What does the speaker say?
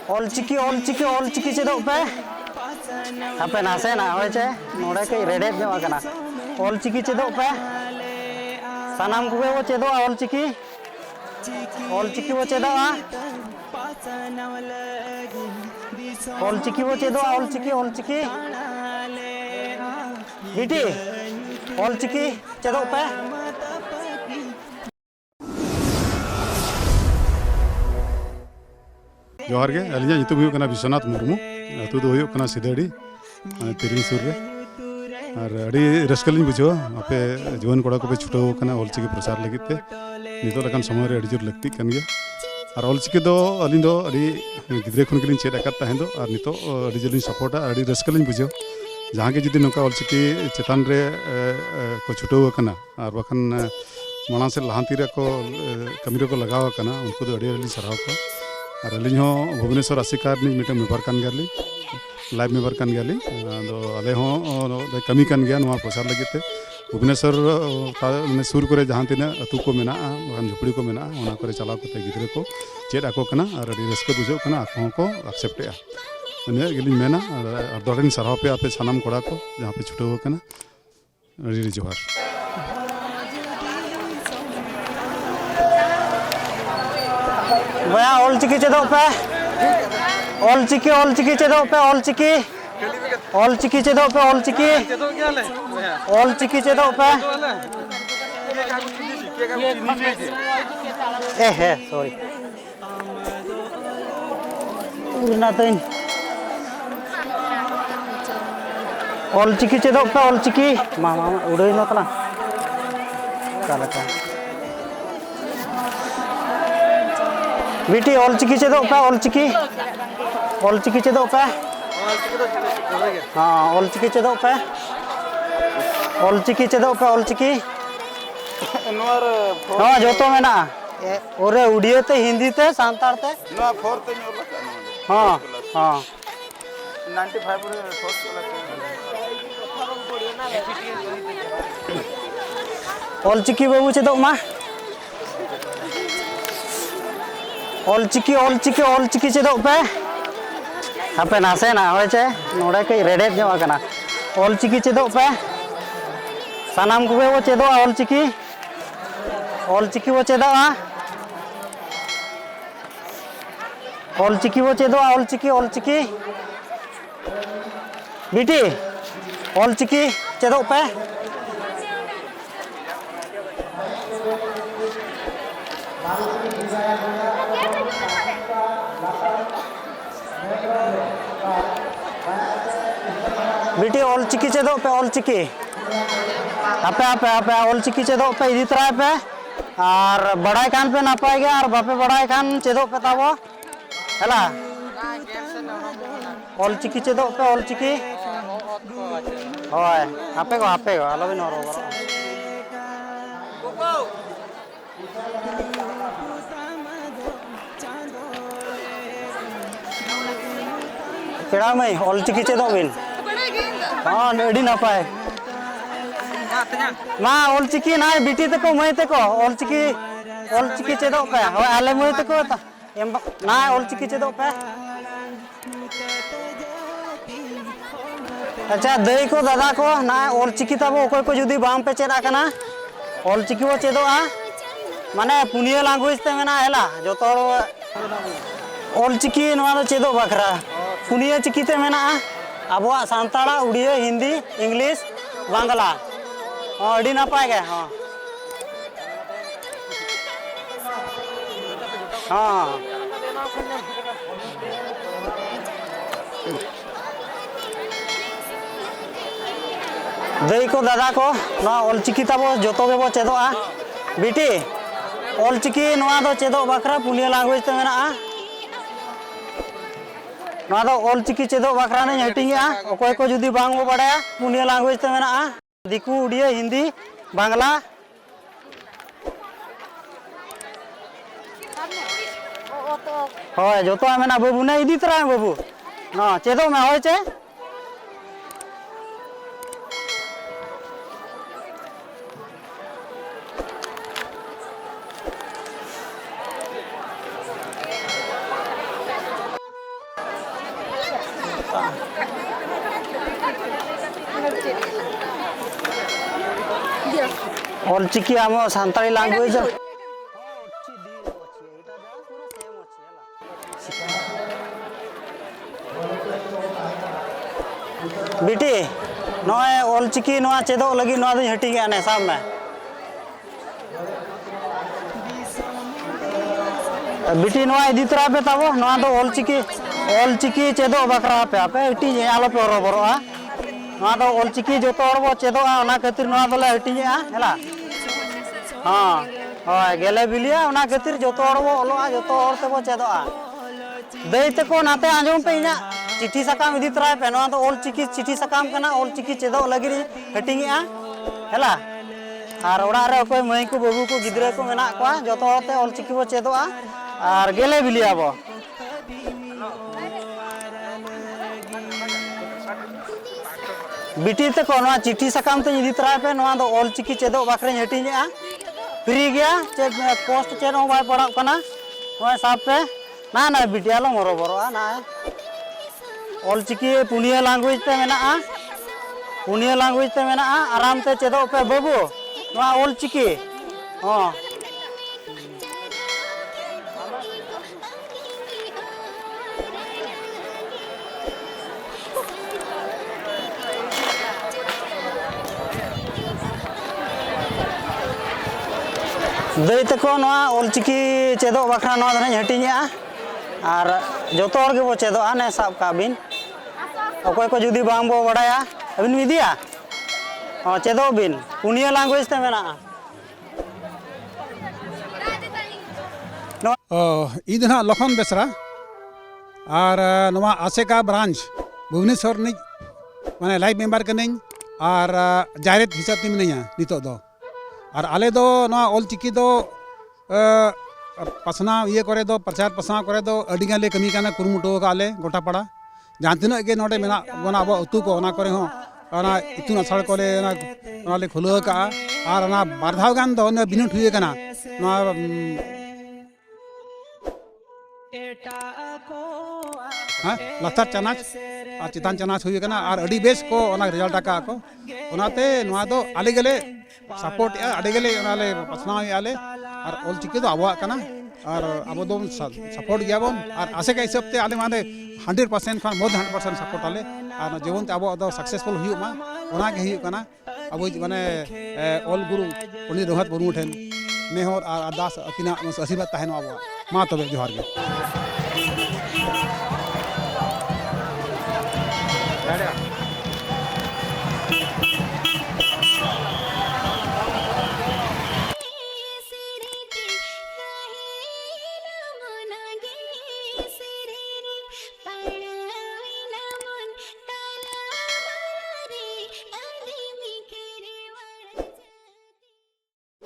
ऑलचिकी ऑलचिकी ऑलचिकी चेदोग पे हापे नासे ना होय चे नोडे कई रेडेट ᱧᱚᱜ आकना ऑलचिकी चेदोग पे सानाम कुगे वो चेदो ऑलचिकी वो चेदोआ ऑलचिकी वो चेदो ऑलचिकी बिटी ऑलचिकी चेदोग पे जोहार के अलिया ᱧᱩᱛᱩᱢ ᱦᱩᱭᱩᱜ ᱠᱟᱱᱟ ᱵᱤᱥᱚᱱᱟᱛ ᱢᱩᱨᱢᱩ ᱟᱹᱛᱩ ᱫᱚ ᱦᱩᱭᱩᱜ ᱠᱟᱱᱟ ᱥᱤᱫᱟᱹᱲᱤ ᱛᱤᱨᱤᱝ ᱥᱩᱨ ᱨᱮ ᱟᱨ ᱟᱹᱰᱤ ᱨᱟᱹᱥᱠᱟᱹ ᱞᱤᱧ ᱵᱩᱡᱷᱟᱹᱣᱟ ᱟᱯᱮ ᱡᱩᱣᱟᱹᱱ ᱠᱚᱲᱟ ᱠᱚᱯᱮ ᱪᱷᱩᱴᱟᱹᱣ ᱟᱠᱟᱱᱟ ᱚᱞᱪᱤᱠᱤ ᱯᱨᱚᱪᱟᱨ ᱞᱟᱹᱜᱤᱫ ᱛᱮ ᱱᱤᱛᱚᱜ ᱞᱮᱠᱟᱱ ᱥᱚᱢᱚᱭ ᱨᱮ ᱟᱹᱰᱤ ᱡᱳᱨ ᱞᱟᱹᱠᱛᱤᱜ ᱠᱟᱱ ᱜᱮᱭᱟ ᱟᱨ ᱚᱞᱪᱤᱠᱤ ᱫᱚ ᱟᱹᱞᱤᱧ ᱫᱚ ᱟᱹᱰᱤ ᱜᱤᱫᱽᱨᱟᱹ ᱠᱷᱚᱱ ᱜᱮᱞᱤᱧ ᱪᱮᱫ ᱟᱠᱟᱫ ᱛᱟᱦᱮᱸ ᱫᱚ ᱟᱨ ᱱᱤᱛᱚᱜ ᱟᱹᱰᱤ ᱡᱳᱨ ᱞᱤᱧ ᱥᱟᱯᱳᱨᱴᱟ ᱟᱹᱰᱤ ᱨᱟᱹᱥᱠᱟᱹ ᱞᱤᱧ ᱵᱩᱡᱷᱟᱹᱣ ᱡᱟᱦᱟᱸ ᱜᱮ ᱡᱩᱫᱤ ᱱᱚᱝᱠᱟ ᱚᱞᱪᱤᱠᱤ ᱪᱮᱛᱟᱱ ᱨᱮ ᱠᱚ ᱪᱷᱩᱴᱟᱹᱣ ᱟᱠᱟᱱᱟ ᱟᱨ ᱵᱟᱠᱷᱟन माड़ा से लहांती को कमी को लगाव आकाना उनको तो अड़ी अड़ी साराव को और अलिंग हो भुवनेश्वर आसिकार मिटे मेबर कान गया लाइव मेबर कान गया तो अले हो कमी कान गया नवा प्रचार लगे ते भुवनेश्वर सुर को जहाँ तीना अतु को मेना झुपड़ी को मेना ओना करे चलाव करते गिद्रे को चेद आको कना और अड़ी रस्क बुझो कना आको को एक्सेप्टे इन गिलिंग मेना और दौड़न साराव पे आपे सानाम कोड़ा को जहाँ पे छुटो कना अड़ी जोहार भैया ऑलचिकी चेदोग पे ऑलचिकी चेदोग पे ऑलचिकी चेदोग पे ऑलचिकी चेदोग पे है सॉरी नातिन ऑलचिकी चेदोग पे ऑलचिकी मामा उड़े न तला कालका बेटी ऑलचिकी चेदोग पे ऑलचिकी चेदोग पे हाँ ऑलचिकी चेदोग पे ऑलचिकी हाँ जो तो में ना ओरे उड़िया ते हिंदी ते सांतार ते ना फोर्थ ते ᱧᱚᱨ ᱞᱟᱠᱟ हाँ हाँ 95 रे फोर्थ लका ऑलचिकी बाबू चेदोग मा ऑलचिकी चेदोग पे हापे नासे ना होय चे नोडे कई रेडेट ᱧᱚᱜ आकना ऑलचिकी चेदोग पे सानाम कुगे वो चेदो ऑलचिकी वो चेदोआ ऑलचिकी बिटी ऑलचिकी चेदोग पे बेटी ऑलचिकी चेदोग पे ऑलचिकी आपे आपे आपे ऑलचिकी चेदोग पे इदी तरह पे और बड़ाई कान पे नापाय गया और बापे बड़ाई कान चेदोग पे ताबो हला ऑलचिकी चेदोग पे ऑलचिकी होय आपे को आलो बिन और केड़ा में ऑलचिकी चेदोग बिन हाँ अड़ी नापाय मा ऑलचिकी ना बिटी तको मई तको ऑलचिकी चेदोग पे हो आले मई तको ना ऑलचिकी चेदोग पे अच्छा दई को दादा को ना ऑलचिकी तबो ओकोय को जुदी बाम पे चेद आकना ऑलचिकी वो चेदोआ माने पुनिया लैंग्वेज ते मेना हेला जोतो ऑलचिकी नवा दो चेदो बखरा पुनिया चिकी ते मेना आबुआ सांताड़ा उड़िया हिंदी इंग्लिश बांग्ला हाँ अड़ी नापाय गए हाँ हाँ दई को दादा को ना ऑलचिकी ताबो जोतो गेबो चेदोआ बेटी ऑलचिकी नवा दो चेदो बखरा पुनिया लैंग्वेज ते मेना ना दो ऑलचिकी चेदो बखरा ने हटिंगा ओकोय को जुदी बांग बो बड़ाया पुनिया लैंग्वेज ते मेना दिकू उड़िया हिंदी बांग्ला होय जो तो मेना बाबू ने इदी तरह बाबू ना चेदो में होय चे ऑलचिकी आम सानताली लैंग्वेज बिटी नॉय ऑलचिकी नॉय चेदो लगी नॉय दो हटिंग आने साब में बिटी नॉय इदी तरह पे ताबो नॉय दो ऑलचिकी चेदो बकरा पे आपे हटिंग आलो पे रोबरो नॉय दो ऑलचिकी जो तो बो चेदो ना खातिर नॉय दो हटिंग हेला हाँ हाँ गेले बिलिया उना खातिर जो तो बो ओलो जो तो और ते बो चेदो दैते को नाते आंजम पे इना चिट्ठी सकाम इदी तरह पे नॉय दो ऑलचिकी चिट्ठी सकाम कना ऑलचिकी चेदो लगी हटिंग हेला और ओड़ा रे कोई मई को बाबू को गिद्रा को मेना को जो तो होते ऑलचिकी बो चेदो और गेले बिलिया बो बिटी ते को नॉय चिट्ठी सकाम ते इदी तरह पे नॉय दो ऑलचिकी चेदो बाकरे हटिंग फ्री गया चे पोस्ट चे नो बाय पड़ा कना नॉय साब पे ना ना बिटी आलो मरो बरो ना ऑलचिकी पुनिया लैंग्वेज ते मेना पुनिया लैंग्वेज ते मेना आराम ते चेदो पे बाबू नॉय ऑलचिकी हां दै तको ऑलचिकी चेदो बखरा हटिंग और जो तो बो चेदो ने साब का बिन अकोय को जुदी बांग बो बड़ाया अबिन विदिया हाँ चेदो बिन पुनिया लैंग्वेज ते मेना ईद ना लखन बेसरा और नवा आसेका ब्रांच भुवनेश्वर नि माने लाइव मेम्बर कनें और जायरेत हिसाब ती मिनिया नितो दो और आले दो नवा ऑलचिकी दो पसना ये करे दो प्रचार पसना करे दो अडिगान ले कमी काना कुरुमुटो का आले गोटा पड़ा जहाँ तीना के नोडे मेना बना अब उतु को ना करे हो ना इतुन असड़ को ले ना ले खुलो का और ना बारधाव गान दो ना बिनुट हुए कना ना हाँ लतार चनाच और चितान चनाच हुए कना और अडी बेस को ना रिजल्ट का को उनाते नवा दो आले गले सपोर्ट आड़े गले उनाले पसना आले और ऑलचिकी दो आबो कना और अब दो सपोर्ट गया बोन और आसे का हिसाब ते आले माने 100% खान मोर 100% सपोर्ट आले और जीवन ते अब दो सक्सेसफुल हुई मा उना के हुई कना अब माने ऑल गुरु पंडित रघुनाथ मुर्मू ठेन नेहर और अरदास अकिना आशीर्वाद तहन अब मा तबे जोहार गे